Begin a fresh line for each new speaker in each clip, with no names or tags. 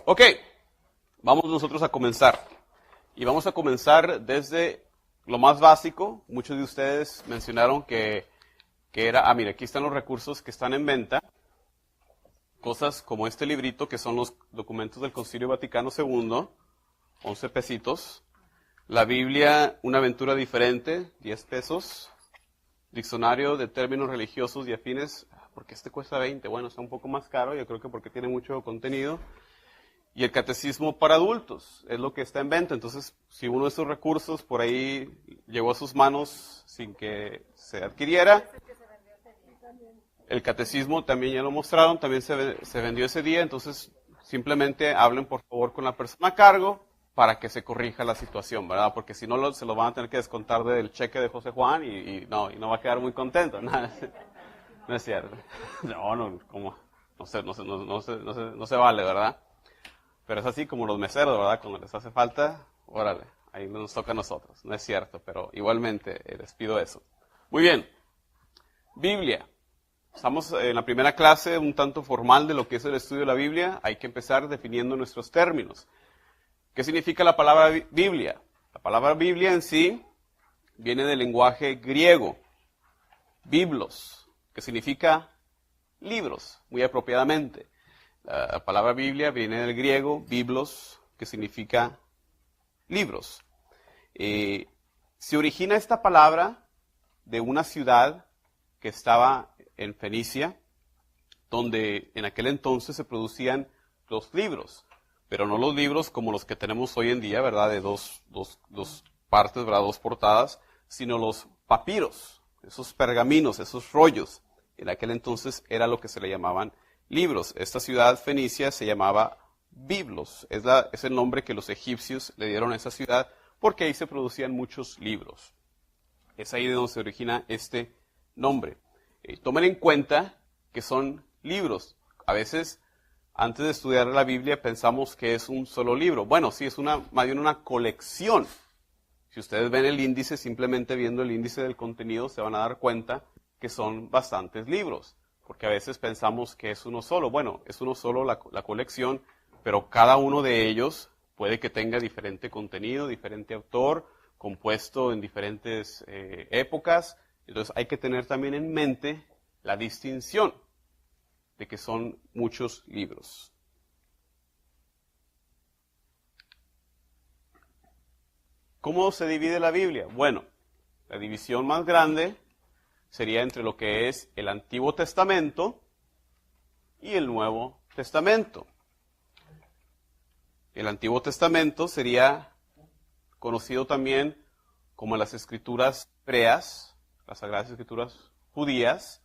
Ok, vamos nosotros a comenzar. Y vamos a comenzar desde lo más básico. Muchos de ustedes mencionaron que era, mire, aquí están los recursos que están en venta. Cosas como este librito, que son los documentos del Concilio Vaticano II, 11 pesitos. La Biblia, Una aventura diferente, 10 pesos. Diccionario de términos religiosos y afines, porque este cuesta 20. Bueno, está un poco más caro, yo creo que porque tiene mucho contenido. Y el catecismo para adultos es lo que está en venta. Entonces, si uno de esos recursos por ahí llegó a sus manos sin que se adquiriera, el catecismo también ya lo mostraron, también se vendió ese día. Entonces, simplemente hablen por favor con la persona a cargo para que se corrija la situación, ¿verdad? Porque si no, se lo van a tener que descontar del cheque de José Juan y no va a quedar muy contento. No es cierto. No, ¿cómo? No se vale, ¿verdad? Pero es así como los meseros, ¿verdad? Cuando les hace falta, órale, ahí nos toca a nosotros. No es cierto, pero igualmente les pido eso. Muy bien. Biblia. Estamos en la primera clase un tanto formal de lo que es el estudio de la Biblia. Hay que empezar definiendo nuestros términos. ¿Qué significa la palabra Biblia? La palabra Biblia en sí viene del lenguaje griego. Biblos, que significa libros, muy apropiadamente. La palabra Biblia viene del griego, biblos, que significa libros. Se origina esta palabra de una ciudad que estaba en Fenicia, donde en aquel entonces se producían los libros, pero no los libros como los que tenemos hoy en día, ¿verdad? De dos partes, ¿verdad? Dos portadas, sino los papiros, esos pergaminos, esos rollos. En aquel entonces era lo que se le llamaban libros. Esta ciudad fenicia se llamaba Biblos. Es el nombre que los egipcios le dieron a esa ciudad porque ahí se producían muchos libros. Es ahí de donde se origina este nombre. Tomen en cuenta que son libros. A veces, antes de estudiar la Biblia, pensamos que es un solo libro. Bueno, sí, es más bien una colección. Si ustedes ven el índice, simplemente viendo el índice del contenido, se van a dar cuenta que son bastantes libros. Porque a veces pensamos que es uno solo. Bueno, es uno solo la colección, pero cada uno de ellos puede que tenga diferente contenido, diferente autor, compuesto en diferentes épocas. Entonces hay que tener también en mente la distinción de que son muchos libros. ¿Cómo se divide la Biblia? Bueno, la división más grande sería entre lo que es el Antiguo Testamento y el Nuevo Testamento. El Antiguo Testamento sería conocido también como las Escrituras hebreas, las Sagradas Escrituras judías,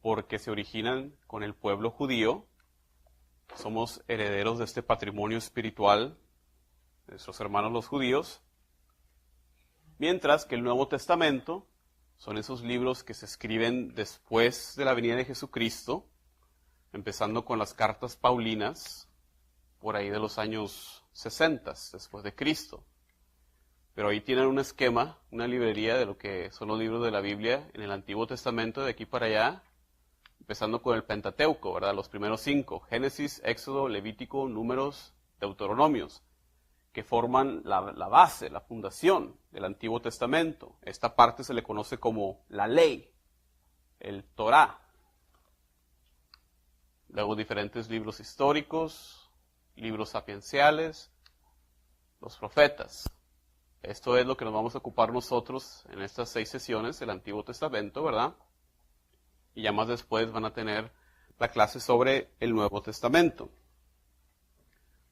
porque se originan con el pueblo judío. Somos herederos de este patrimonio espiritual de nuestros hermanos los judíos. Mientras que el Nuevo Testamento son esos libros que se escriben después de la venida de Jesucristo, empezando con las cartas paulinas, por ahí de los años 60 después de Cristo. Pero ahí tienen un esquema, una librería de lo que son los libros de la Biblia en el Antiguo Testamento, de aquí para allá, empezando con el Pentateuco, ¿verdad? Los primeros 5, Génesis, Éxodo, Levítico, Números, Deuteronomios, que forman la base, la fundación del Antiguo Testamento. Esta parte se le conoce como la ley, el Torá. Luego diferentes libros históricos, libros sapienciales, los profetas. Esto es lo que nos vamos a ocupar nosotros en estas 6 sesiones del Antiguo Testamento, ¿verdad? Y ya más después van a tener la clase sobre el Nuevo Testamento.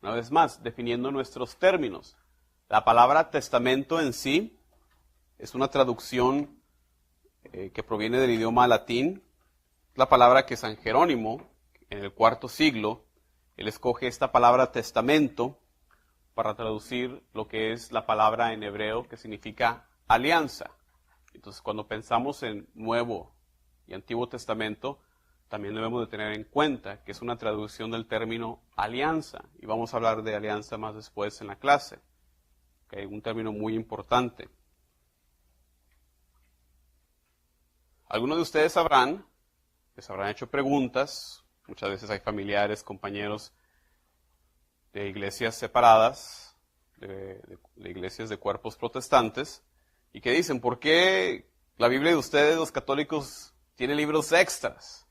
Una vez más, definiendo nuestros términos. La palabra testamento en sí es una traducción que proviene del idioma latín. La palabra que San Jerónimo, en el IV siglo, él escoge esta palabra testamento para traducir lo que es la palabra en hebreo que significa alianza. Entonces, cuando pensamos en Nuevo y Antiguo Testamento, también debemos de tener en cuenta que es una traducción del término alianza. Y vamos a hablar de alianza más después en la clase. Okay, un término muy importante. Algunos de ustedes sabrán, les habrán hecho preguntas, muchas veces hay familiares, compañeros, de iglesias separadas, de iglesias de cuerpos protestantes, y que dicen, ¿por qué la Biblia de ustedes, los católicos, tiene libros extras?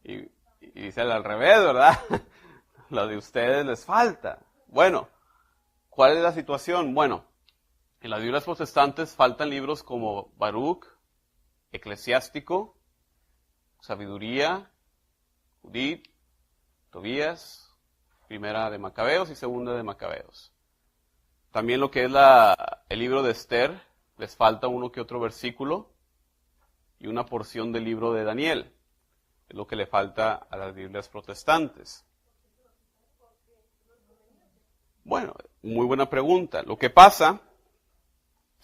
Y dice al revés, ¿verdad? La de ustedes les falta. Bueno, ¿cuál es la situación? Bueno, en las Biblias protestantes faltan libros como Baruch, Eclesiástico, Sabiduría, Judith, Tobías, Primera de Macabeos y Segunda de Macabeos. También lo que es el libro de Esther, les falta uno que otro versículo y una porción del libro de Daniel. Es lo que le falta a las Biblias protestantes. Bueno, muy buena pregunta. Lo que pasa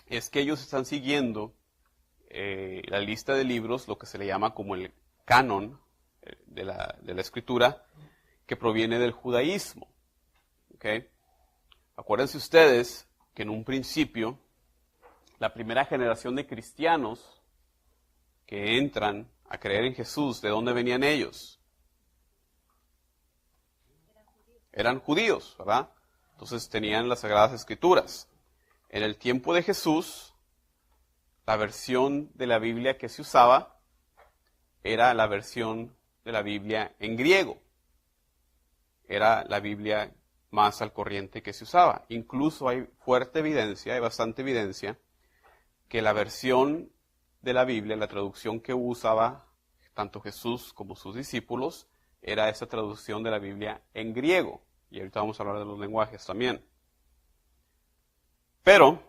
es que ellos están siguiendo la lista de libros, lo que se le llama como el canon de la escritura, que proviene del judaísmo. ¿Okay? Acuérdense ustedes que en un principio, la primera generación de cristianos que entran a creer en Jesús, ¿de dónde venían ellos? Eran judíos, ¿verdad? Entonces tenían las Sagradas Escrituras. En el tiempo de Jesús, la versión de la Biblia que se usaba era la versión de la Biblia en griego. Era la Biblia más al corriente que se usaba. Incluso hay fuerte evidencia, hay bastante evidencia, que la versión de la Biblia, la traducción que usaba tanto Jesús como sus discípulos, era esa traducción de la Biblia en griego. Y ahorita vamos a hablar de los lenguajes también. Pero,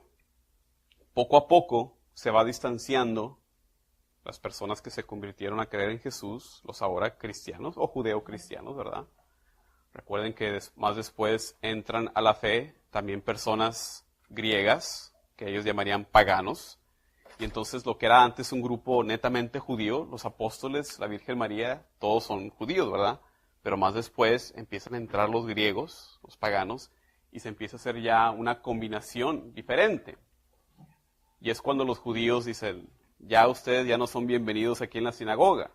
poco a poco, se va distanciando las personas que se convirtieron a creer en Jesús, los ahora cristianos o judeocristianos, ¿verdad? Recuerden que más después entran a la fe también personas griegas, que ellos llamarían paganos. Y entonces lo que era antes un grupo netamente judío, los apóstoles, la Virgen María, todos son judíos, ¿verdad? Pero más después empiezan a entrar los griegos, los paganos, y se empieza a hacer ya una combinación diferente. Y es cuando los judíos dicen, ya ustedes ya no son bienvenidos aquí en la sinagoga.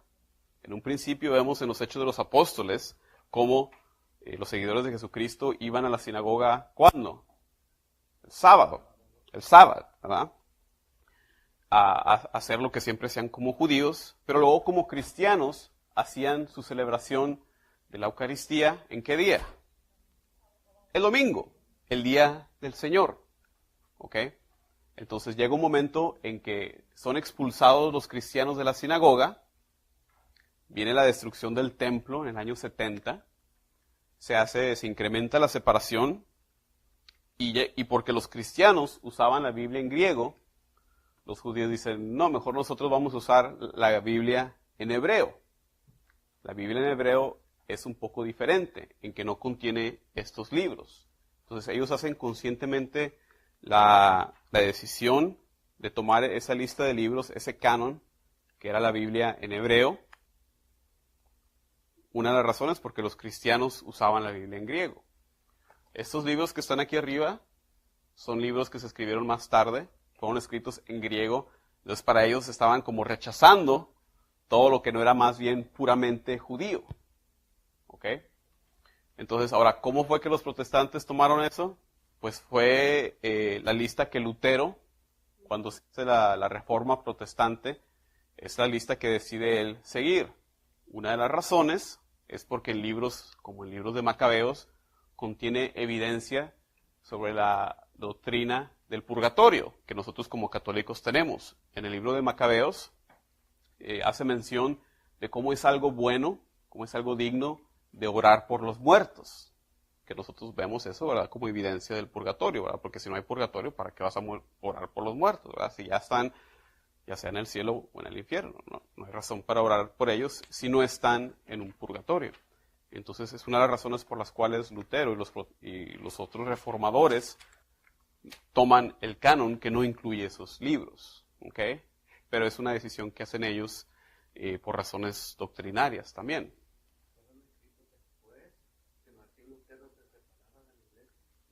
En un principio vemos en los Hechos de los Apóstoles cómo los seguidores de Jesucristo iban a la sinagoga, ¿cuándo? El sábado, ¿verdad? A hacer lo que siempre hacían como judíos, pero luego como cristianos hacían su celebración de la Eucaristía, ¿en qué día? El domingo, el día del Señor. ¿Ok? Entonces llega un momento en que son expulsados los cristianos de la sinagoga, viene la destrucción del templo en el año 70, se incrementa la separación, y porque los cristianos usaban la Biblia en griego, los judíos dicen, no, mejor nosotros vamos a usar la Biblia en hebreo. La Biblia en hebreo es un poco diferente, en que no contiene estos libros. Entonces ellos hacen conscientemente la decisión de tomar esa lista de libros, ese canon, que era la Biblia en hebreo. Una de las razones porque los cristianos usaban la Biblia en griego. Estos libros que están aquí arriba son libros que se escribieron más tarde, fueron escritos en griego, entonces para ellos estaban como rechazando todo lo que no era más bien puramente judío. ¿Ok? Entonces, ahora, ¿cómo fue que los protestantes tomaron eso? Pues fue la lista que Lutero, cuando se hace la reforma protestante, es la lista que decide él seguir. Una de las razones es porque en libros, como en libros de Macabeos, contiene evidencia sobre la doctrina del purgatorio, que nosotros como católicos tenemos. En el libro de Macabeos hace mención de cómo es algo bueno, cómo es algo digno de orar por los muertos. Que nosotros vemos eso, ¿verdad?, como evidencia del purgatorio, ¿verdad? Porque si no hay purgatorio, ¿para qué vas a orar por los muertos, ¿verdad? Si ya están, ya sea en el cielo o en el infierno, no hay razón para orar por ellos si no están en un purgatorio. Entonces es una de las razones por las cuales Lutero y los otros reformadores toman el canon que no incluye esos libros, ¿ok? Pero es una decisión que hacen ellos por razones doctrinarias también.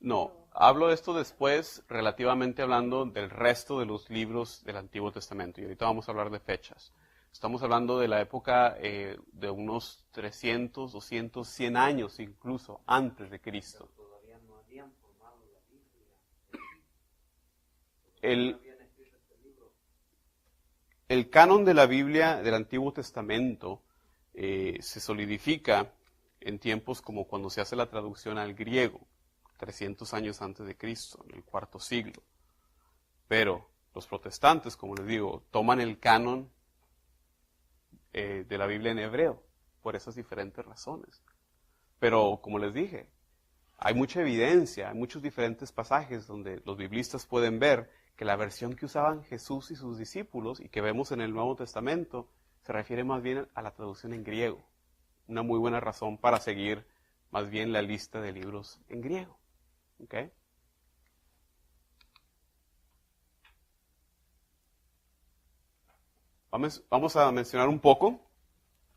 No, hablo de esto después, relativamente hablando del resto de los libros del Antiguo Testamento. Y ahorita vamos a hablar de fechas. Estamos hablando de la época de unos 300, 200, 100 años incluso antes de Cristo.
Todavía no habían formado la Biblia.
El, el canon de la Biblia del Antiguo Testamento se solidifica en tiempos como cuando se hace la traducción al griego, 300 años antes de Cristo, en el cuarto siglo. Pero los protestantes, como les digo, toman el canon de la Biblia en hebreo, por esas diferentes razones. Pero, como les dije, hay mucha evidencia, hay muchos diferentes pasajes donde los biblistas pueden ver que la versión que usaban Jesús y sus discípulos, y que vemos en el Nuevo Testamento, se refiere más bien a la traducción en griego. Una muy buena razón para seguir más bien la lista de libros en griego. ¿Okay? Vamos a mencionar un poco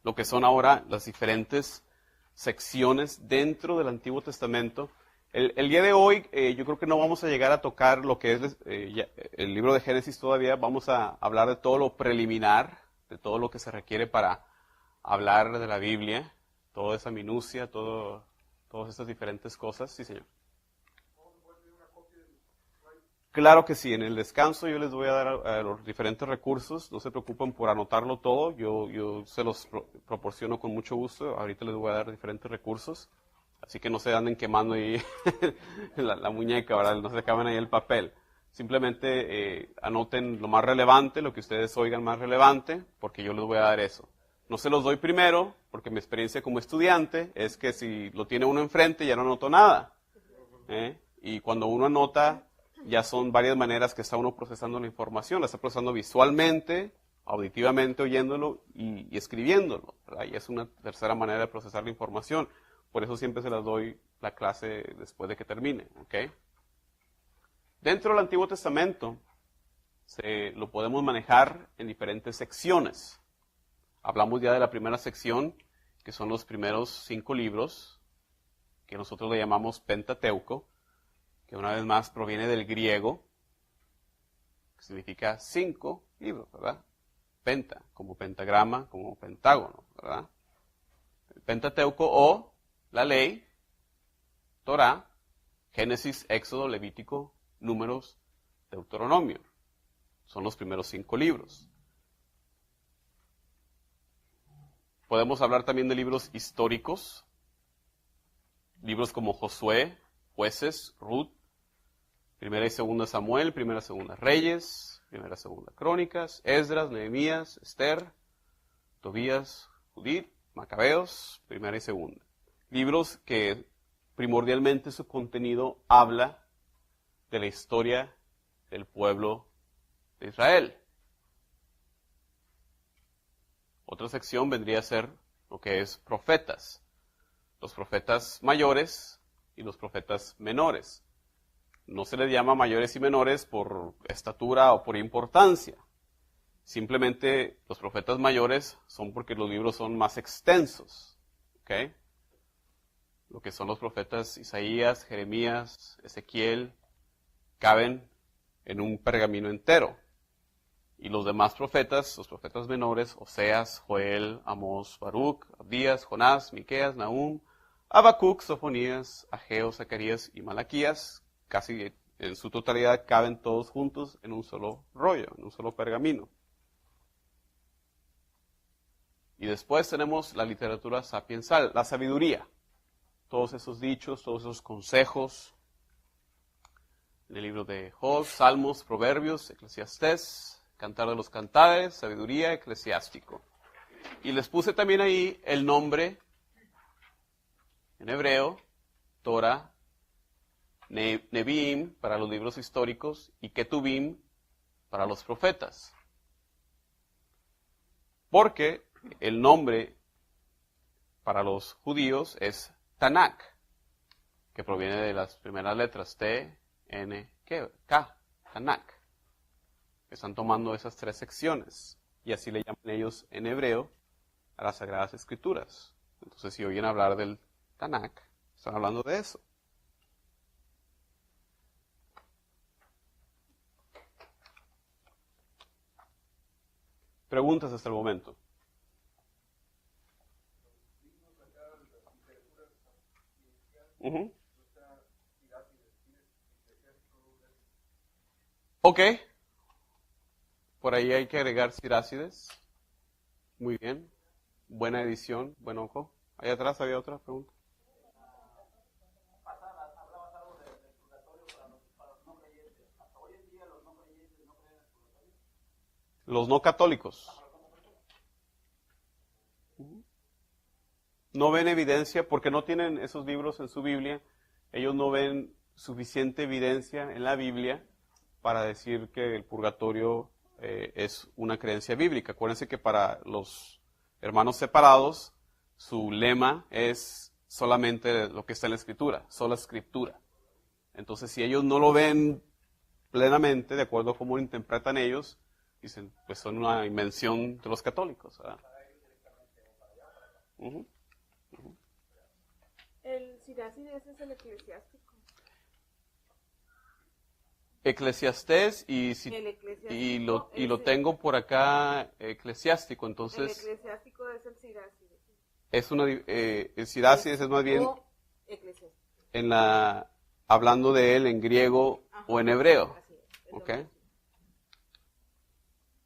lo que son ahora las diferentes secciones dentro del Antiguo Testamento. El día de hoy yo creo que no vamos a llegar a tocar lo que es el libro de Génesis todavía. Vamos a hablar de todo lo preliminar, de todo lo que se requiere para hablar de la Biblia, toda esa minucia, todas esas diferentes cosas. Sí, señor. Claro que sí, en el descanso yo les voy a dar los diferentes recursos, no se preocupen por anotarlo todo, yo se los proporciono con mucho gusto, ahorita les voy a dar diferentes recursos, así que no se anden quemando ahí la muñeca, ¿verdad? No se acaben ahí el papel. Simplemente anoten lo más relevante, lo que ustedes oigan más relevante, porque yo les voy a dar eso. No se los doy primero, porque mi experiencia como estudiante es que si lo tiene uno enfrente ya no anoto nada. Y cuando uno anota, ya son varias maneras que está uno procesando la información. La está procesando visualmente, auditivamente, oyéndolo y escribiéndolo, ¿verdad? Y es una tercera manera de procesar la información. Por eso siempre se las doy la clase después de que termine. ¿Okay? Dentro del Antiguo Testamento lo podemos manejar en diferentes secciones. Hablamos ya de la primera sección, que son los primeros 5 libros, que nosotros le llamamos Pentateuco, que una vez más proviene del griego, que significa 5 libros, ¿verdad? Penta, como pentagrama, como pentágono, ¿verdad? El Pentateuco o la ley, Torah, Génesis, Éxodo, Levítico, Números, Deuteronomio. Son los primeros 5 libros. Podemos hablar también de libros históricos, libros como Josué, Jueces, Ruth, Primera y Segunda Samuel, Primera y Segunda Reyes, Primera y Segunda Crónicas, Esdras, Nehemías, Esther, Tobías, Judith, Macabeos, Primera y Segunda. Libros que primordialmente su contenido habla de la historia del pueblo de Israel. Otra sección vendría a ser lo que es profetas. Los profetas mayores y los profetas menores. No se les llama mayores y menores por estatura o por importancia. Simplemente los profetas mayores son porque los libros son más extensos. ¿Okay? Lo que son los profetas Isaías, Jeremías, Ezequiel, caben en un pergamino entero. Y los demás profetas, los profetas menores, Oseas, Joel, Amós, Baruc, Abdías, Jonás, Miqueas, Nahum, Habacuc, Sofonías, Ageo, Zacarías y Malaquías, casi en su totalidad caben todos juntos en un solo rollo, en un solo pergamino. Y después tenemos la literatura sapiensal, la sabiduría. Todos esos dichos, todos esos consejos. En el libro de Job, Salmos, Proverbios, Eclesiastés, Cantar de los Cantares, Sabiduría, Eclesiástico. Y les puse también ahí el nombre en hebreo, Torah, Neviim para los libros históricos y Ketuvim para los profetas. Porque el nombre para los judíos es Tanakh, que proviene de las primeras letras T, N, K, Tanakh. Están tomando esas 3 secciones y así le llaman ellos en hebreo a las Sagradas Escrituras. Entonces, si oyen hablar del Tanakh, están hablando de eso. Preguntas hasta el momento. Ujú. Ok. Por ahí hay que agregar Sirácides. Muy bien. Buena edición, buen ojo. Ahí atrás había otra pregunta. Los no católicos. No ven evidencia porque no tienen esos libros en su Biblia. Ellos no ven suficiente evidencia en la Biblia para decir que el purgatorio es una creencia bíblica. Acuérdense que para los hermanos separados, su lema es solamente lo que está en la Escritura, sola Escritura. Entonces, si ellos no lo ven plenamente, de acuerdo a cómo lo interpretan ellos, dicen, pues son una invención de los católicos, ¿verdad? Uh-huh.
El Sirácides es el eclesiástico.
Eclesiastés y lo
es
tengo por acá eclesiástico, entonces
el eclesiástico es el Sirácides.
es una el Sirácides es más bien
O eclesiástico.
hablando de él en griego o en hebreo.
Así es,
¿Okay?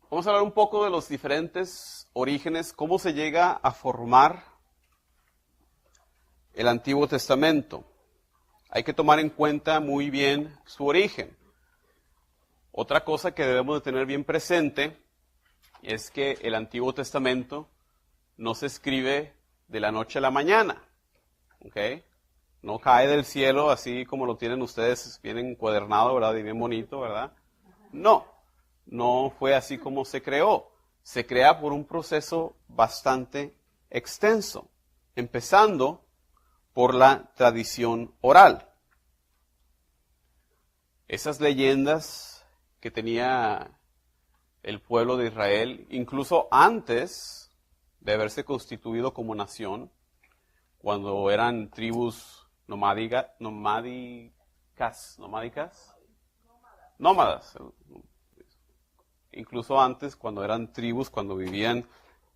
Vamos a hablar un poco de los diferentes orígenes, cómo se llega a formar el Antiguo Testamento. Hay que tomar en cuenta muy bien su origen. Otra cosa que debemos de tener bien presente es que el Antiguo Testamento no se escribe de la noche a la mañana. ¿Okay? No cae del cielo así como lo tienen ustedes, bien encuadernado, ¿verdad? Y bien bonito, ¿verdad? No fue así como se creó. Se crea por un proceso bastante extenso, empezando por la tradición oral. Esas leyendas que tenía el pueblo de Israel, incluso antes de haberse constituido como nación, cuando eran tribus nómadas, incluso antes, cuando eran tribus, cuando vivían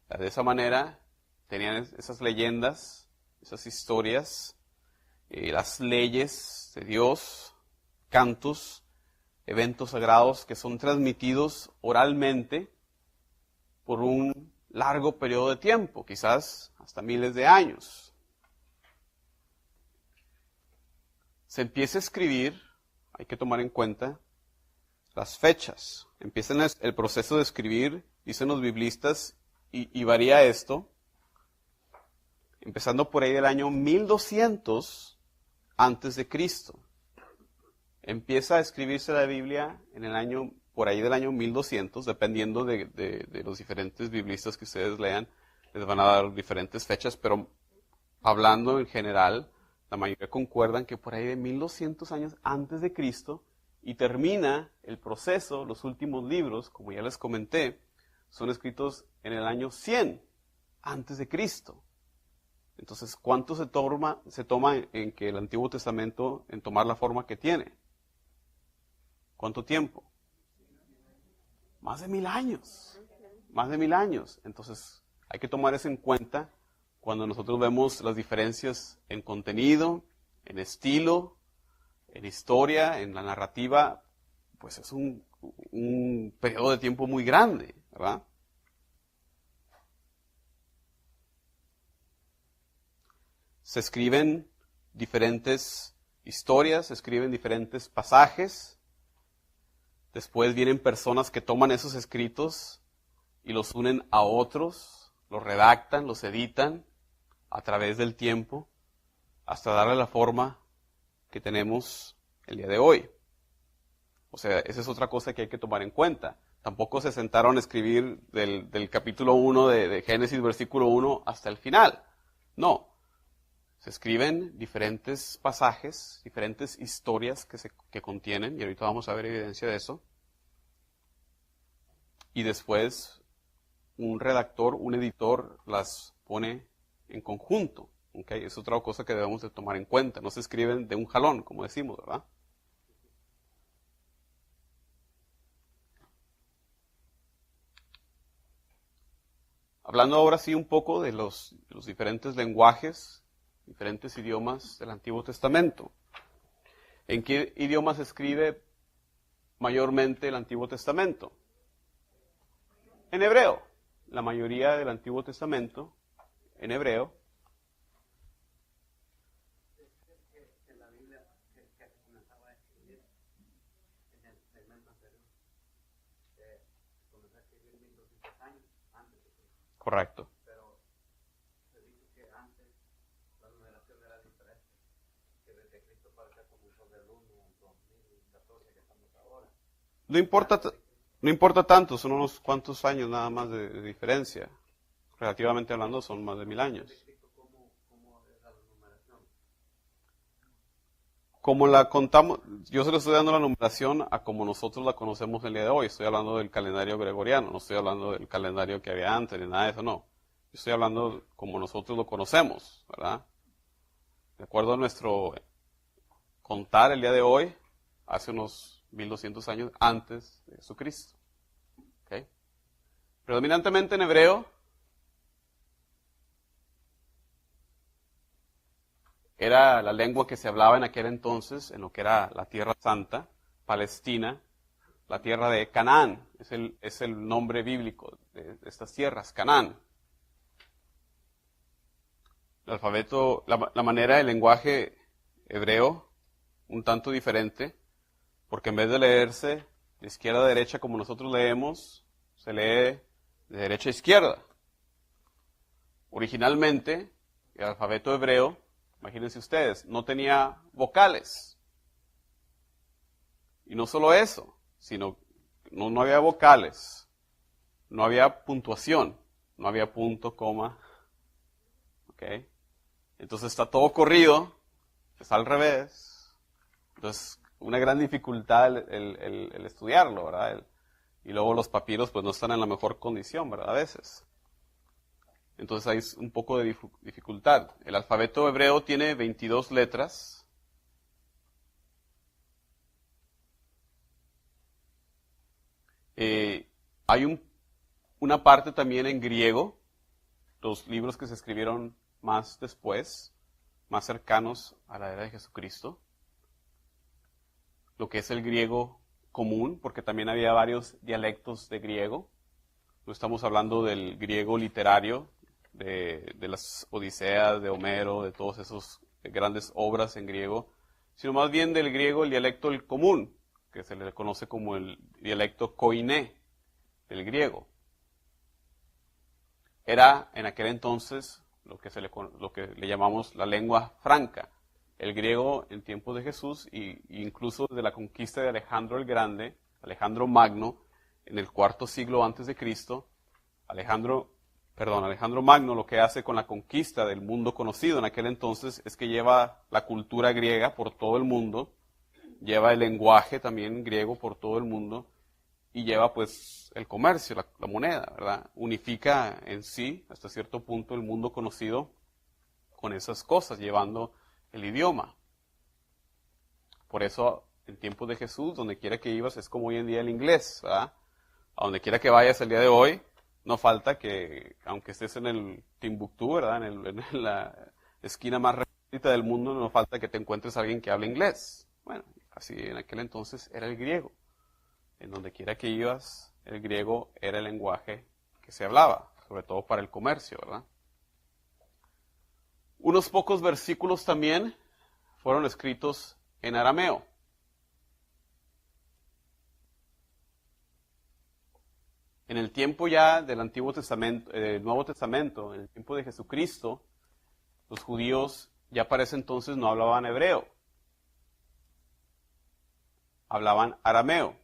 de esa manera, tenían esas leyendas, esas historias, las leyes de Dios, cantos, eventos sagrados que son transmitidos oralmente por un largo periodo de tiempo, quizás hasta miles de años. Se empieza a escribir, hay que tomar en cuenta las fechas. Empieza el proceso de escribir, dicen los biblistas, y varía esto, empezando por ahí del año 1200 antes de Cristo. Empieza a escribirse la Biblia en el año, por ahí del año 1200, dependiendo de los diferentes biblistas que ustedes lean, les van a dar diferentes fechas, pero hablando en general, la mayoría concuerdan que por ahí de 1200 años antes de Cristo, y termina el proceso, los últimos libros, como ya les comenté, son escritos en el año 100 antes de Cristo. Entonces, ¿cuánto se toma en que el Antiguo Testamento, en tomar la forma que tiene? ¿Cuánto tiempo? Más de 1000 años. Más de 1000 años. Entonces, hay que tomar eso en cuenta cuando nosotros vemos las diferencias en contenido, en estilo, en historia, en la narrativa. Pues es un periodo de tiempo muy grande, ¿verdad? Se escriben diferentes historias, se escriben diferentes pasajes. Después vienen personas que toman esos escritos y los unen a otros, los redactan, los editan a través del tiempo hasta darle la forma que tenemos el día de hoy. O sea, esa es otra cosa que hay que tomar en cuenta. Tampoco se sentaron a escribir del capítulo 1 de Génesis, versículo 1, hasta el final. No. Se escriben diferentes pasajes, diferentes historias que contienen, y ahorita vamos a ver evidencia de eso. Y después un redactor, un editor las pone en conjunto. ¿Okay? Es otra cosa que debemos de tomar en cuenta. No se escriben de un jalón, como decimos, ¿verdad? hablando ahora sí un poco de los diferentes lenguajes, diferentes idiomas del Antiguo Testamento. ¿En qué idioma se escribe mayormente el Antiguo Testamento? En hebreo. La mayoría del Antiguo Testamento en hebreo.
En la Biblia que comenzaba a escribir en el segmento anterior, comenzó a escribir 1200 años antes de Cristo.
Correcto.
Pero se dice que antes la numeración era diferente, que desde Cristo para acá comenzó del 1 al 2014 que estamos ahora.
No importa tanto, son unos cuantos años nada más de diferencia. Relativamente hablando, son más de 1000 años.
¿Cómo era la numeración?
Como la contamos, yo se le estoy dando la numeración a como nosotros la conocemos el día de hoy. Estoy hablando del calendario gregoriano, no estoy hablando del calendario que había antes, ni nada de eso, no. Yo estoy hablando como nosotros lo conocemos, ¿verdad? De acuerdo a nuestro contar el día de hoy, hace unos 1200 años antes de Jesucristo. ¿Okay? Predominantemente en hebreo, era la lengua que se hablaba en aquel entonces, en lo que era la Tierra Santa, Palestina, la tierra de Canaán, es el nombre bíblico de estas tierras, Canaán. El alfabeto, la manera del lenguaje hebreo, un tanto diferente, porque en vez de leerse de izquierda a derecha como nosotros leemos, se lee de derecha a izquierda. Originalmente, el alfabeto hebreo, imagínense ustedes, no tenía vocales. Y no solo eso, sino no había vocales, no había puntuación, no había punto, coma. ¿Okay? Entonces está todo corrido, está al revés. Entonces, una gran dificultad el estudiarlo, ¿verdad? Y luego los papiros pues no están en la mejor condición, ¿verdad? A veces. Entonces hay un poco de dificultad. El alfabeto hebreo tiene 22 letras. Hay una parte también en griego, los libros que se escribieron más después, más cercanos a la era de Jesucristo, lo que es el griego común, porque también había varios dialectos de griego. No estamos hablando del griego literario, de las Odiseas, de Homero, de todas esas grandes obras en griego, sino más bien del griego, el dialecto el común, que se le conoce como el dialecto koiné del griego. Era en aquel entonces lo que le llamamos la lengua franca. El griego en tiempos de Jesús e incluso desde la conquista de Alejandro el Grande, Alejandro Magno, en el IV siglo antes de Cristo, Alejandro Magno lo que hace con la conquista del mundo conocido en aquel entonces es que lleva la cultura griega por todo el mundo, lleva el lenguaje también griego por todo el mundo y lleva pues el comercio, la moneda, ¿verdad? Unifica en sí hasta cierto punto el mundo conocido con esas cosas, llevando el idioma. Por eso en tiempos de Jesús, donde quiera que ibas, es como hoy en día el inglés, ¿verdad? A donde quiera que vayas el día de hoy, no falta que, aunque estés en el Timbuktu, ¿verdad? En la esquina más recóndita del mundo, no falta que te encuentres a alguien que hable inglés. Bueno, así en aquel entonces era el griego. En donde quiera que ibas, el griego era el lenguaje que se hablaba, sobre todo para el comercio, ¿verdad? Unos pocos versículos también fueron escritos en arameo. En el tiempo ya del Antiguo Testamento, del Nuevo Testamento, en el tiempo de Jesucristo, los judíos ya para ese entonces no hablaban hebreo, hablaban arameo.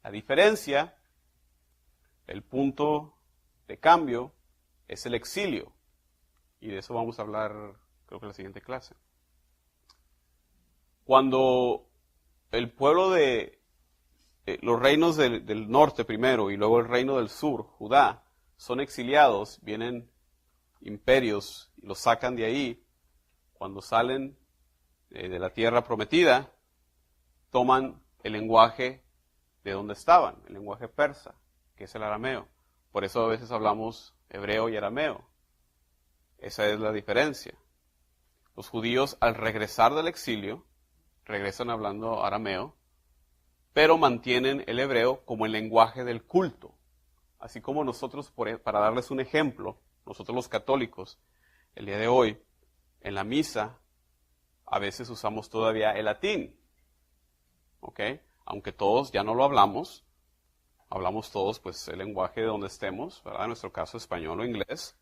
La diferencia, el punto de cambio, es el exilio. Y de eso vamos a hablar, creo que en la siguiente clase. Cuando el pueblo de los reinos del norte primero y luego el reino del sur, Judá, son exiliados, vienen imperios y los sacan de ahí. Cuando salen de la tierra prometida, toman el lenguaje de donde estaban, el lenguaje persa, que es el arameo. Por eso a veces hablamos hebreo y arameo. Esa es la diferencia. Los judíos, al regresar del exilio, regresan hablando arameo, pero mantienen el hebreo como el lenguaje del culto. Así como nosotros, para darles un ejemplo, nosotros los católicos, el día de hoy, en la misa, a veces usamos todavía el latín. ¿Ok? Aunque todos ya no lo hablamos todos pues el lenguaje de donde estemos, ¿verdad? En nuestro caso español o inglés,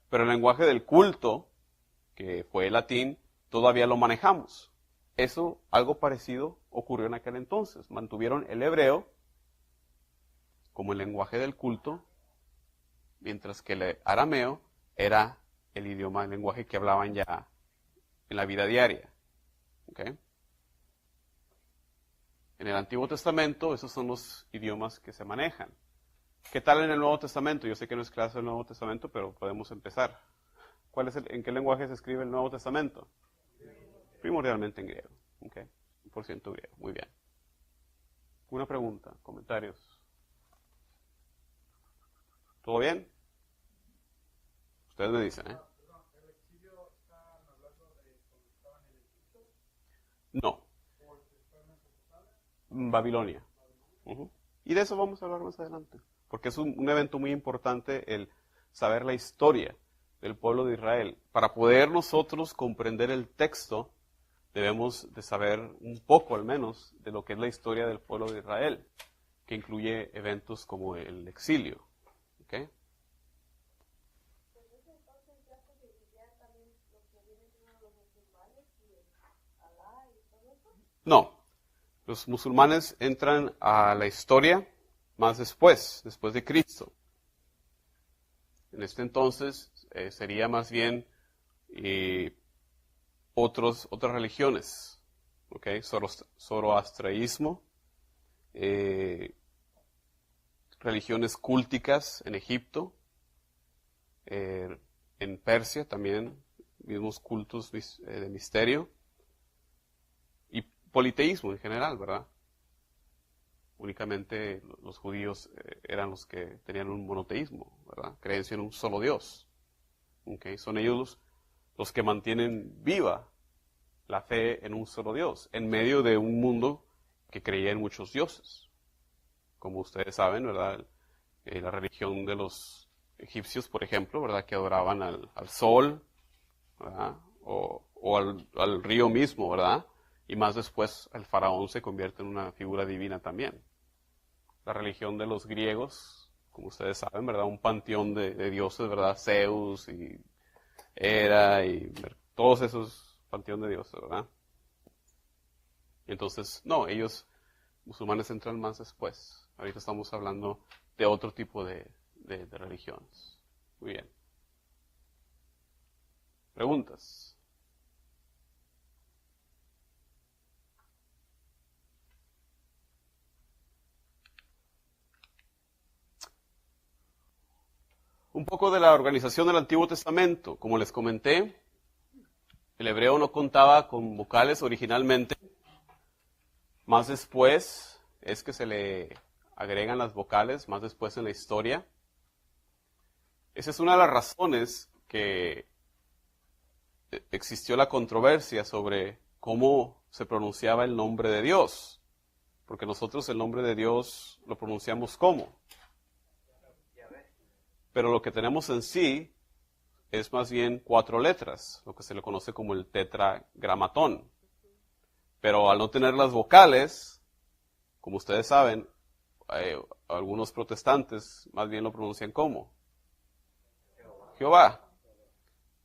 pero el lenguaje del culto, que fue el latín, todavía lo manejamos. Eso, algo parecido, ocurrió en aquel entonces. Mantuvieron el hebreo como el lenguaje del culto, mientras que el arameo era el idioma, el lenguaje que hablaban ya en la vida diaria. ¿Ok? En el Antiguo Testamento, esos son los idiomas que se manejan. ¿Qué tal en el Nuevo Testamento? Yo sé que no es clase del Nuevo Testamento, pero podemos empezar. ¿En qué lenguaje se escribe el Nuevo Testamento? Primordialmente en griego. ¿Ok? 100% griego. Muy bien. ¿Una pregunta? ¿Comentarios? ¿Todo bien? Ustedes me dicen, ¿eh?
¿El exilio están hablando de cuando estaban en Egipto?
No.
¿O están en Mesopotamia?
Babilonia. Ujú. Y de eso vamos a hablar más adelante. Porque es un evento muy importante el saber la historia del pueblo de Israel. Para poder nosotros comprender el texto, debemos de saber un poco al menos de lo que es la historia del pueblo de Israel, que incluye eventos como el exilio. ¿Ok?
Pues ese entonces ya se dividían también los que vienen siendo los musulmanes y el Alá y todo eso.
No. Los musulmanes entran a la historia más después de Cristo. En este entonces sería más bien otras religiones, ¿okay? Zoroastrianismo, religiones culticas en Egipto, en Persia también, mismos cultos de misterio, y politeísmo en general, ¿verdad? Únicamente los judíos eran los que tenían un monoteísmo, ¿verdad? Creencia en un solo Dios. ¿Okay? Son ellos los que mantienen viva la fe en un solo Dios, en medio de un mundo que creía en muchos dioses. Como ustedes saben, ¿verdad? La religión de los egipcios, por ejemplo, ¿verdad? Que adoraban al sol, ¿verdad? O al río mismo, ¿verdad? Y más después el faraón se convierte en una figura divina también. La religión de los griegos, como ustedes saben, ¿verdad? Un panteón de dioses, ¿verdad? Zeus y Hera y todos esos panteón de dioses, ¿verdad? Y entonces, no, ellos, musulmanes, entran más después. Ahorita estamos hablando de otro tipo de religiones. Muy bien. ¿Preguntas? Un poco de la organización del Antiguo Testamento. Como les comenté, el hebreo no contaba con vocales originalmente. Más después es que se le agregan las vocales, más después en la historia. Esa es una de las razones que existió la controversia sobre cómo se pronunciaba el nombre de Dios. Porque nosotros el nombre de Dios lo pronunciamos ¿cómo? Pero lo que tenemos en sí es más bien 4 letras, lo que se le conoce como el tetragramatón. Pero al no tener las vocales, como ustedes saben, algunos protestantes más bien lo pronuncian como Jehová.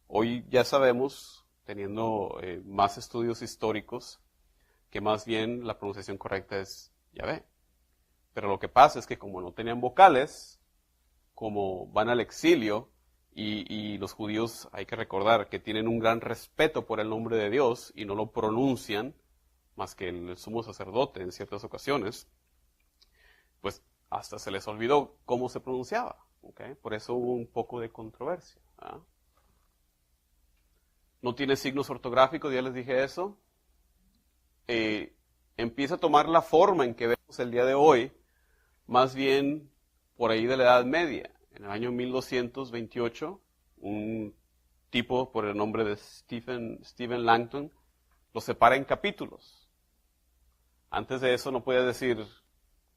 Hoy ya sabemos, teniendo más estudios históricos, que más bien la pronunciación correcta es Yahvé. Pero lo que pasa es que como no tenían vocales, como van al exilio, y los judíos hay que recordar que tienen un gran respeto por el nombre de Dios y no lo pronuncian más que el sumo sacerdote en ciertas ocasiones, pues hasta se les olvidó cómo se pronunciaba. ¿Okay? Por eso hubo un poco de controversia. ¿Ah? No tiene signos ortográficos, ya les dije eso. Empieza a tomar la forma en que vemos el día de hoy, más bien por ahí de la Edad Media. en el año 1228, un tipo por el nombre de Stephen Langton lo separa en capítulos. Antes de eso no podía decir,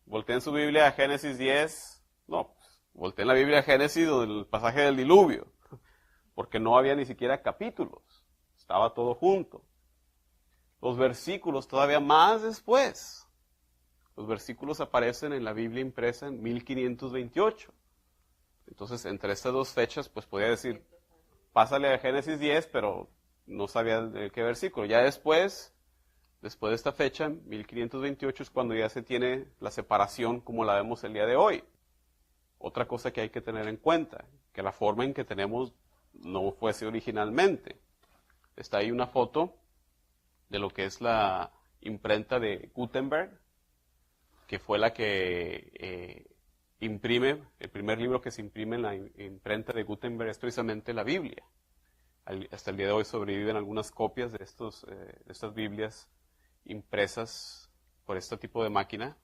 volteen su Biblia a Génesis 10, no, volteen la Biblia a Génesis o el pasaje del diluvio, porque no había ni siquiera capítulos, estaba todo junto. Los versículos todavía más después. Los versículos aparecen en la Biblia impresa en 1528. Entonces, entre estas dos fechas, pues podía decir, pásale a Génesis 10, pero no sabía de qué versículo. Ya después de esta fecha, 1528, es cuando ya se tiene la separación como la vemos el día de hoy. Otra cosa que hay que tener en cuenta, que la forma en que tenemos no fuese originalmente. Está ahí una foto de lo que es la imprenta de Gutenberg, que fue la que imprime, el primer libro que se imprime en la imprenta de Gutenberg es precisamente la Biblia. Hasta el día de hoy sobreviven algunas copias de estas Biblias impresas por este tipo de máquina.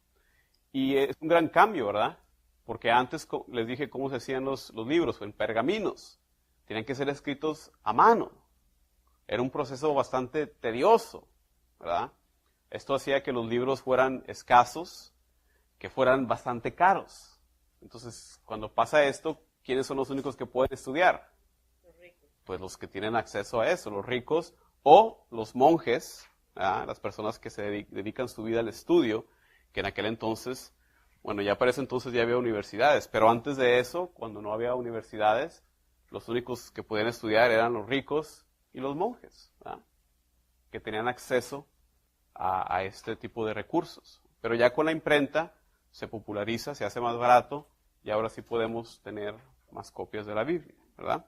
Y es un gran cambio, ¿verdad? Porque antes les dije cómo se hacían los libros, en pergaminos. Tenían que ser escritos a mano. Era un proceso bastante tedioso, ¿verdad? Esto hacía que los libros fueran escasos, que fueran bastante caros. Entonces, cuando pasa esto, ¿quiénes son los únicos que pueden estudiar?
Los ricos.
Pues los que tienen acceso a eso, los ricos o los monjes, ¿verdad? Las personas que se dedican su vida al estudio, que en aquel entonces, bueno, ya para ese entonces ya había universidades, pero antes de eso, cuando no había universidades, los únicos que podían estudiar eran los ricos y los monjes, ¿verdad? Que tenían acceso a este tipo de recursos. Pero ya con la imprenta se populariza, se hace más barato y ahora sí podemos tener más copias de la Biblia, ¿verdad?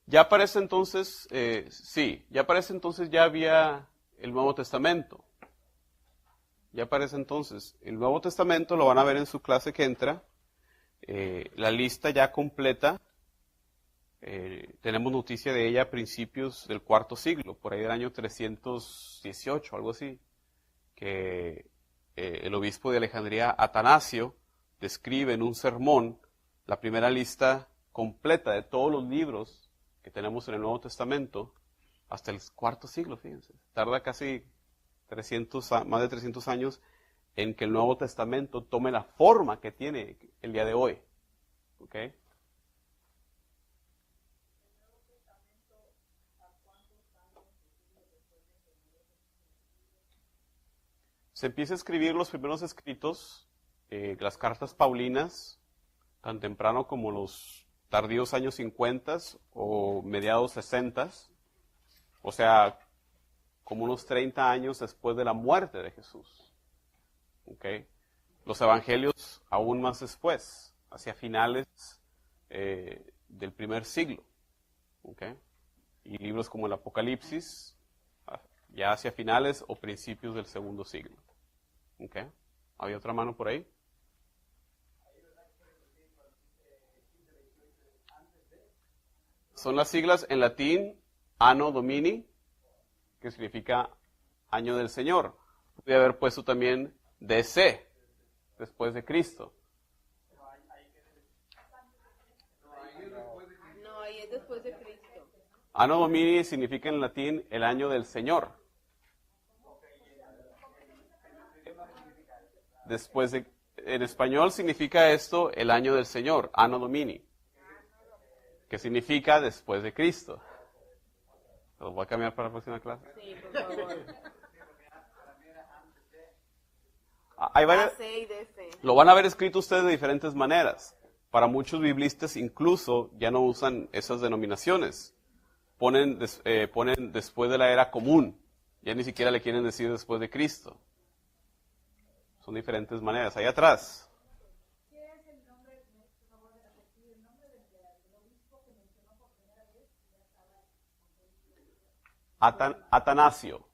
Ya para ese entonces, ya para ese entonces ya había el Nuevo Testamento. Ya para ese entonces, el Nuevo Testamento lo van a ver en su clase que entra, la lista ya completa, tenemos noticia de ella a principios del cuarto siglo, por ahí del año 318, algo así, que el obispo de Alejandría, Atanasio, describe en un sermón la primera lista completa de todos los libros que tenemos en el Nuevo Testamento hasta el cuarto siglo, fíjense. Tarda casi más de 300 años en que el Nuevo Testamento tome la forma que tiene el día de hoy. ¿Ok? Se empieza a escribir los primeros escritos, las cartas paulinas, tan temprano como los tardíos años 50 o mediados 60, o sea, como unos 30 años después de la muerte de Jesús. ¿Okay? Los evangelios aún más después, hacia finales del primer siglo. ¿Okay? Y libros como el Apocalipsis, ya hacia finales o principios del segundo siglo. ¿Okay? ¿Había otra mano por ahí? Son las siglas en latín Anno Domini, que significa año del Señor. Podría haber puesto también DC, después de Cristo.
No, ahí es después de Cristo.
Anno Domini significa en latín el año del Señor. En español significa esto el año del Señor, Anno Domini, que significa después de Cristo. ¿Lo voy a cambiar para la próxima clase?
Sí, por favor.
Hay varias,
AC y DC.
lo van a ver escrito ustedes de diferentes maneras. Para muchos biblistas incluso ya no usan esas denominaciones. Ponen después de la era común. Ya ni siquiera le quieren decir después de Cristo. Son diferentes maneras. Ahí atrás.
¿Qué es el nombre, por favor, de repetir el nombre del obispo que mencionó por primera vez? Ya estaba.
Atanasio.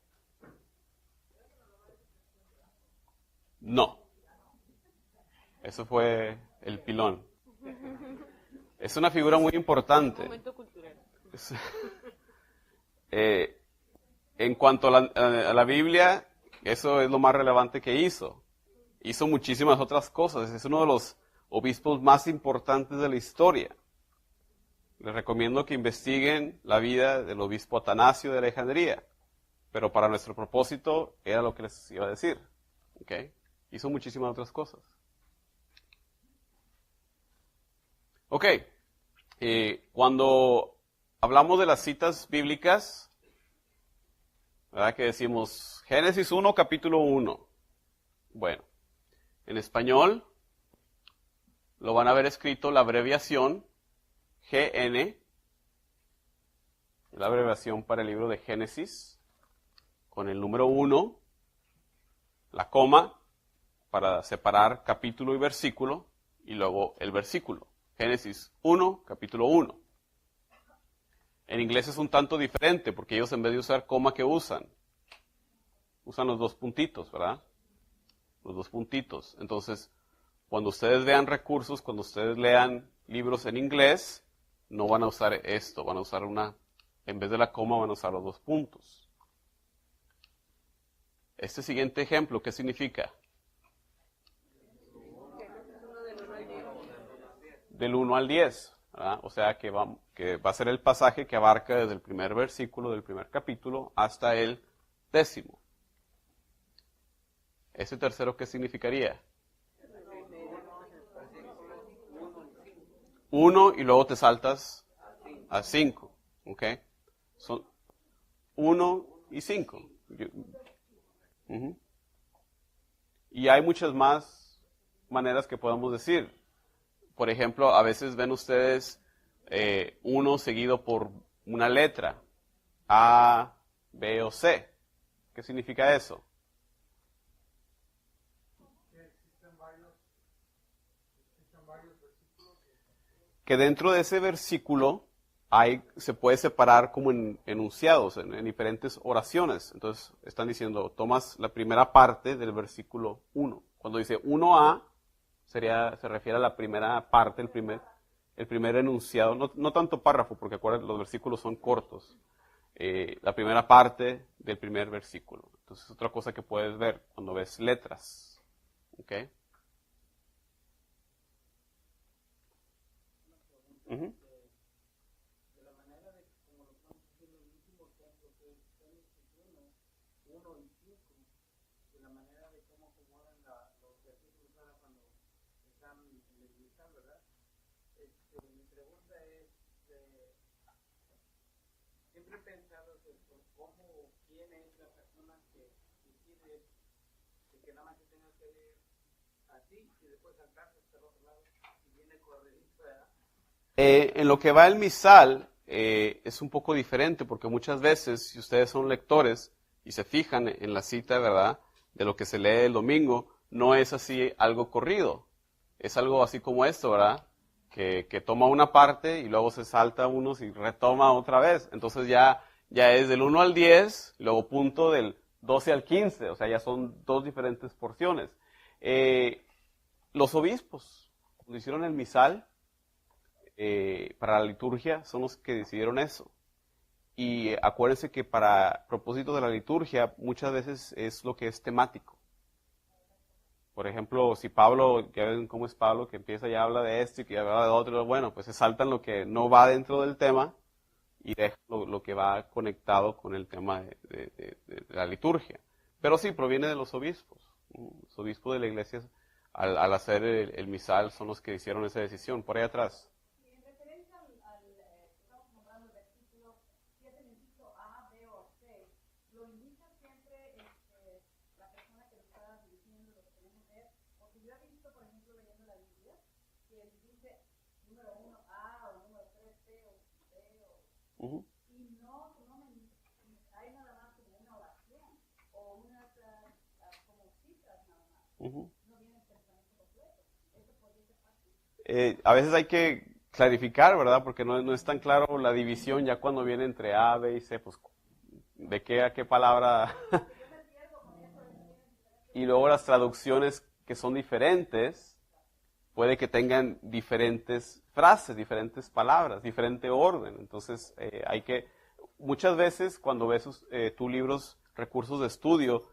No. Eso fue el pilón. Es una figura muy importante.
Momento cultural.
Es- en cuanto a la Biblia, eso es lo más relevante que hizo. Hizo muchísimas otras cosas. Es uno de los obispos más importantes de la historia. Les recomiendo que investiguen la vida del obispo Atanasio de Alejandría. Pero para nuestro propósito era lo que les iba a decir. ¿Ok? Hizo muchísimas otras cosas. Ok. Cuando hablamos de las citas bíblicas, ¿verdad? Que decimos Génesis 1, capítulo 1. Bueno, en español lo van a ver escrito la abreviación GN, la abreviación para el libro de Génesis, con el número 1, la coma, para separar capítulo y versículo, y luego el versículo. Génesis 1, capítulo 1. En inglés es un tanto diferente, porque ellos en vez de usar coma, ¿qué usan? Usan los dos puntitos, ¿verdad? Los dos puntitos. Entonces, cuando ustedes vean recursos, cuando ustedes lean libros en inglés, no van a usar esto, van a usar en vez de la coma, van a usar los dos puntos. Este siguiente ejemplo, ¿qué significa? Del 1 al 10, ¿verdad? O sea que va a ser el pasaje que abarca desde el primer versículo del primer capítulo hasta el 10º. ¿Ese tercero qué significaría? 1 y luego te saltas a 5, ¿ok? Son 1 y 5. Y hay muchas más maneras que podemos decir. Por ejemplo, a veces ven ustedes 1 seguido por una letra, A, B o C. ¿Qué significa eso? Que dentro de ese versículo se puede separar como en enunciados, en diferentes oraciones. Entonces están diciendo, tomas la primera parte del versículo 1. Cuando dice 1a, se refiere a la primera parte, el primer enunciado, no tanto párrafo, porque acuérdense, los versículos son cortos. La primera parte del primer versículo. Entonces es otra cosa que puedes ver cuando ves letras. ¿Ok? Ujú.
De la manera de como lo estamos haciendo en el último ejemplo, que es Génesis 1 y 5, de la manera de cómo acomodan los versículos ahora cuando están en el listado, ¿verdad? Mi pregunta es, siempre he pensado quién es la persona que decide que nada más se tenga que leer así y después saltarse hasta el otro lado y viene corredito, ¿verdad?
En lo que va el misal, es un poco diferente, porque muchas veces, si ustedes son lectores y se fijan en la cita, ¿verdad?, de lo que se lee el domingo, no es así algo corrido. Es algo así como esto, ¿verdad?, que toma una parte y luego se salta unos y retoma otra vez. Entonces ya es del 1 al 10, luego punto del 12 al 15, o sea, ya son dos diferentes porciones. Los obispos, cuando hicieron el misal, para la liturgia, son los que decidieron eso. Y acuérdense que para propósito de la liturgia, muchas veces es lo que es temático. Por ejemplo, si Pablo, ya ven cómo es Pablo, que empieza y habla de esto y que habla de otro, bueno, pues se saltan lo que no va dentro del tema y dejan lo que va conectado con el tema de la liturgia. Pero sí, proviene de los obispos. Los obispos de la iglesia, al hacer el misal, son los que hicieron esa decisión. Por ahí atrás.
En referencia estamos nombrando el versículo, si es el inciso A, B o C, lo indica siempre la persona que lo está dirigiendo, lo que queremos ver, porque yo he visto, por ejemplo, leyendo la Biblia, que dice número 1 A o número 3 C o D y no hay nada más como una oración o unas como cifras nada más. No viene el pensamiento completo. Eso podría ser fácil.
A veces hay que clarificar, ¿verdad? Porque no es tan claro la división ya cuando viene entre A, B y C, pues de qué a qué palabra. Y luego las traducciones que son diferentes, puede que tengan diferentes frases, diferentes palabras, diferente orden. Entonces, muchas veces cuando ves tus libros, recursos de estudio,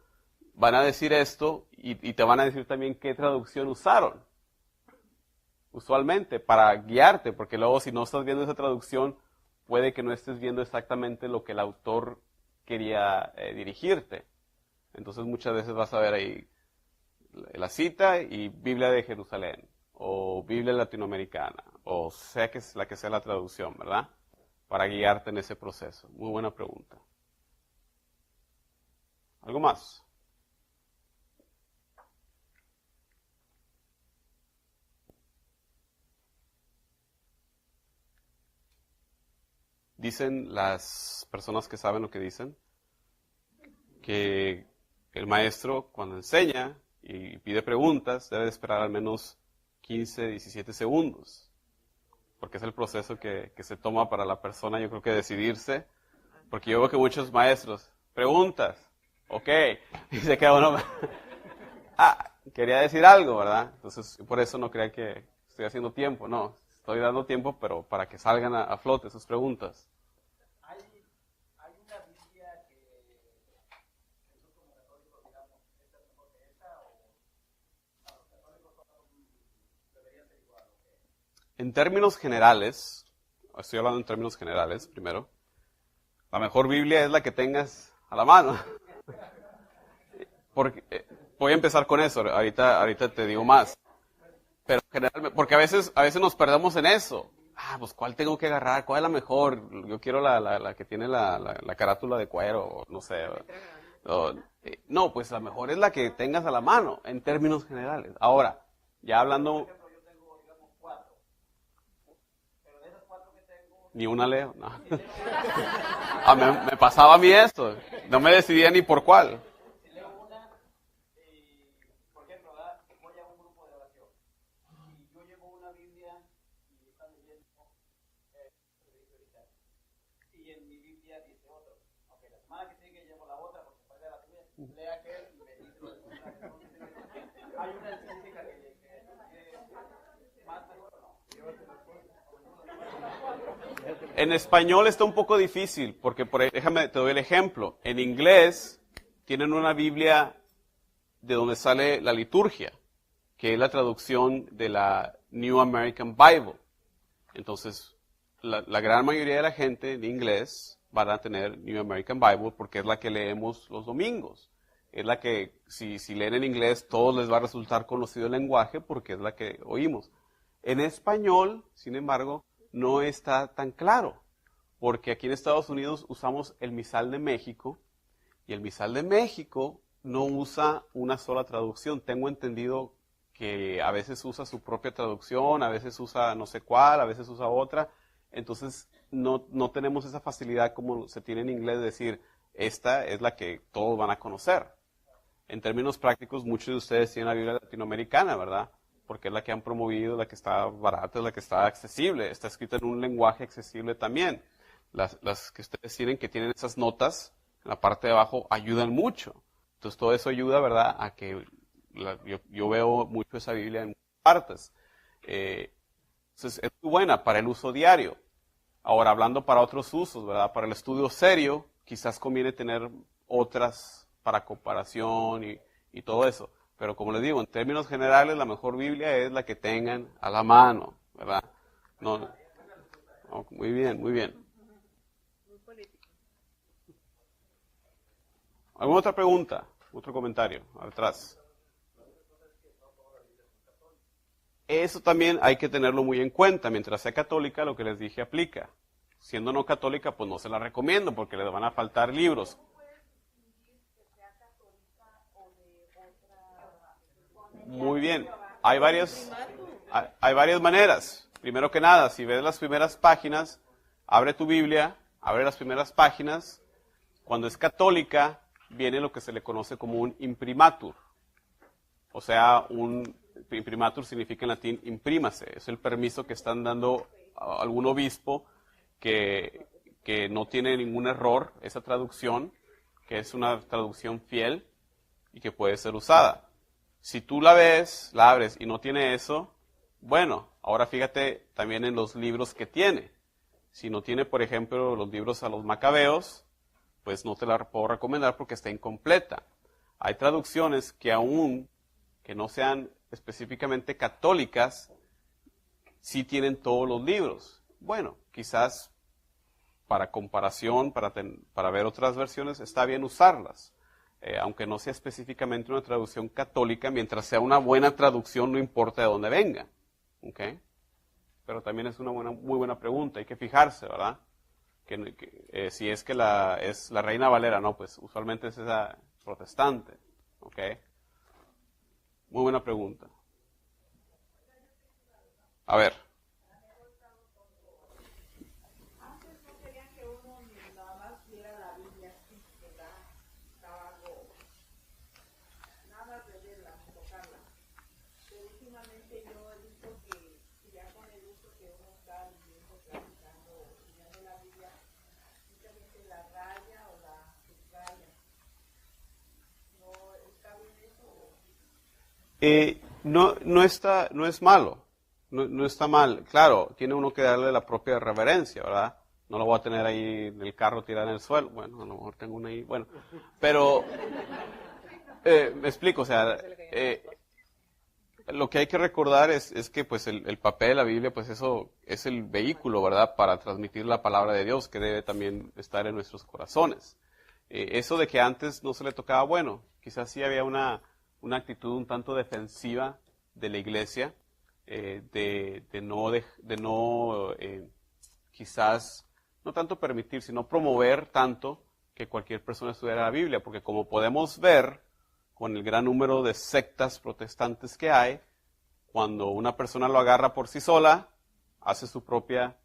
van a decir esto y te van a decir también qué traducción usaron. Usualmente, para guiarte, porque luego si no estás viendo esa traducción, puede que no estés viendo exactamente lo que el autor quería dirigirte. Entonces muchas veces vas a ver ahí la cita y Biblia de Jerusalén, o Biblia latinoamericana, o sea que la que sea la traducción, ¿verdad? Para guiarte en ese proceso. Muy buena pregunta. ¿Algo más? Dicen las personas que saben lo que dicen, que el maestro cuando enseña y pide preguntas debe de esperar al menos 15, 17 segundos, porque es el proceso que se toma para la persona, yo creo que decidirse, porque yo veo que muchos maestros, preguntas, ok, y se queda uno, quería decir algo, ¿verdad? Entonces, por eso no crean que estoy haciendo tiempo, no, estoy dando tiempo, pero para que salgan a flote sus preguntas.
Hay una Biblia que nosotros como católicos digamos, ¿esta es mejor que esa? ¿O a los católicos debería ser igual?
En términos generales, estoy hablando en términos generales primero, la mejor Biblia es la que tengas a la mano. Porque, voy a empezar con eso, ahorita te digo más. Pero generalmente, porque a veces nos perdemos en eso. Pues ¿cuál tengo que agarrar? ¿Cuál es la mejor? Yo quiero la que tiene la carátula de cuero, o no sé. No, pues la mejor es la que tengas a la mano, en términos generales. Ahora, ya hablando...
Yo tengo, digamos, 4. Pero de esas 4 que tengo...
Ni una leo, no. Me pasaba a mí esto. No me decidía ni por cuál.
Si leo una, por ejemplo, voy a un grupo de oración. Y yo llevo una Biblia y están leyendo y en mi Biblia dice otro. Ok, la semana que sigue llevo la otra porque fue de la tuya. Lea aquel y me dice lo de hay una específica que más mejor o no.
En español está un poco difícil, porque te doy el ejemplo. En inglés tienen una Biblia de donde sale la liturgia, que es la traducción de la New American Bible. Entonces, la gran mayoría de la gente en inglés van a tener New American Bible porque es la que leemos los domingos. Es la que, si leen en inglés, todos les va a resultar conocido el lenguaje porque es la que oímos. En español, sin embargo, no está tan claro, porque aquí en Estados Unidos usamos el Misal de México, y el Misal de México no usa una sola traducción. Tengo entendido que a veces usa su propia traducción, a veces usa no sé cuál, a veces usa otra. Entonces no tenemos esa facilidad como se tiene en inglés de decir, esta es la que todos van a conocer. En términos prácticos, muchos de ustedes tienen la Biblia latinoamericana, ¿verdad? Porque es la que han promovido, la que está barata, es la que está accesible, está escrita en un lenguaje accesible también. Las que ustedes tienen esas notas en la parte de abajo ayudan mucho. Entonces todo eso ayuda, ¿verdad?, a que yo veo mucho esa Biblia en muchas partes. Entonces es muy buena para el uso diario. Ahora, hablando para otros usos, ¿verdad?, para el estudio serio, quizás conviene tener otras para comparación y todo eso. Pero como les digo, en términos generales, la mejor Biblia es la que tengan a la mano, ¿verdad? No, muy bien, muy bien.
Muy político.
¿Alguna otra pregunta? ¿Otro comentario? Atrás. Eso también hay que tenerlo muy en cuenta. Mientras sea católica, lo que les dije aplica. Siendo no católica, pues no se la recomiendo porque les van a faltar libros. Muy bien. Hay varias maneras. Primero que nada, si ves las primeras páginas, abre tu Biblia, abre las primeras páginas. Cuando es católica, viene lo que se le conoce como un imprimatur. O sea, un imprimatur significa en latín imprímase. Es el permiso que están dando a algún obispo que no tiene ningún error, esa traducción, que es una traducción fiel y que puede ser usada. Si tú la ves, la abres y no tiene eso, bueno, Ahora fíjate también en los libros que tiene. Si no tiene, por ejemplo, los libros a los Macabeos, pues no te la puedo recomendar porque está incompleta. Hay traducciones que aún que no sean específicamente católicas, sí tienen todos los libros. Bueno, quizás para comparación, para ver otras versiones, está bien usarlas. Aunque no sea específicamente una traducción católica, mientras sea una buena traducción, no importa de dónde venga. ¿Okay? Pero también es una muy buena pregunta, hay que fijarse, ¿verdad? Si es que es la Reina Valera, no, pues usualmente es esa protestante. ¿Okay? Muy buena pregunta. A ver.
Antes no querían que uno nada más viera la Biblia así, ¿verdad? Estaba algo, nada de verla, ni tocarla. Pero últimamente yo he visto que ya con el uso que uno está viviendo, practicando, estudiando la Biblia, mucha gente la raya o la subraya. ¿No está bien eso?
No es malo. No está mal. Claro, tiene uno que darle la propia reverencia, ¿verdad? No lo voy a tener ahí en el carro tirado en el suelo. Bueno, a lo mejor tengo una ahí. Bueno, pero me explico, o sea, lo que hay que recordar es que pues el papel de la Biblia, pues eso es el vehículo, ¿verdad? Para transmitir la palabra de Dios, que debe también estar en nuestros corazones. Eso de que antes no se le tocaba, bueno, quizás sí había una actitud un tanto defensiva de la iglesia, quizás, no tanto permitir, sino promover tanto que cualquier persona estudiara la Biblia, porque como podemos ver con el gran número de sectas protestantes que hay, cuando una persona lo agarra por sí sola, hace su propia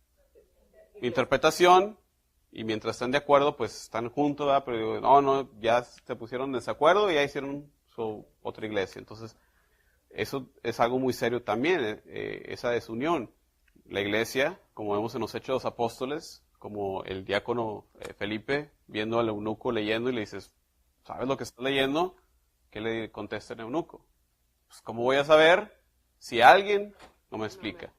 interpretación, y mientras están de acuerdo, pues están juntos, ¿verdad? Pero no, ya se pusieron en desacuerdo y ya hicieron su otra iglesia. Entonces, eso es algo muy serio también, esa desunión. La iglesia, como vemos en los Hechos de los Apóstoles, como el diácono Felipe, viendo al eunuco leyendo y le dices, ¿sabes lo que estás leyendo? ¿Qué le contesta el eunuco? Pues, ¿cómo voy a saber si alguien no me explica?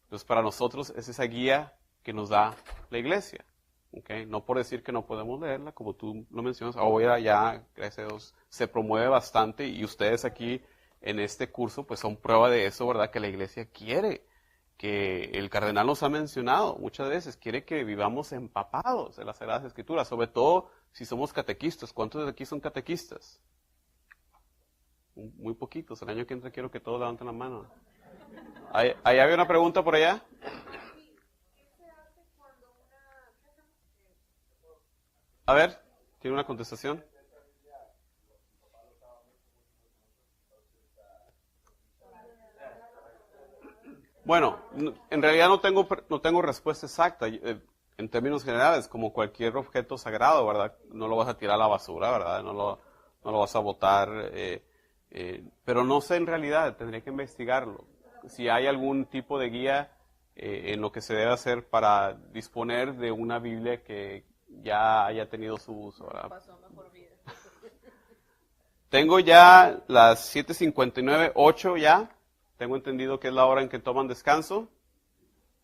Entonces, para nosotros es esa guía que nos da la iglesia. ¿Okay? No por decir que no podemos leerla, como tú lo mencionas, ahora ya, gracias a Dios, se promueve bastante y ustedes aquí en este curso pues son prueba de eso, ¿verdad? Que la iglesia quiere, que el cardenal nos ha mencionado muchas veces, quiere que vivamos empapados de las Sagradas Escrituras, sobre todo si somos catequistas. ¿Cuántos de aquí son catequistas? Muy poquitos. El año que entra quiero que todos levanten la mano. ¿Ahí había una pregunta por allá? A ver, ¿tiene una contestación? Bueno, en realidad no tengo respuesta exacta. En términos generales, como cualquier objeto sagrado, ¿verdad? No lo vas a tirar a la basura, ¿verdad? No lo vas a botar. Pero no sé en realidad, tendría que investigarlo. Si hay algún tipo de guía en lo que se debe hacer para disponer de una Biblia que ya haya tenido su uso, ¿verdad?
Pasó mejor vida.
Tengo ya las 7:59, 8 ya. Tengo entendido que es la hora en que toman descanso.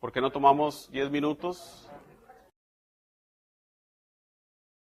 ¿Por qué no tomamos 10 minutos?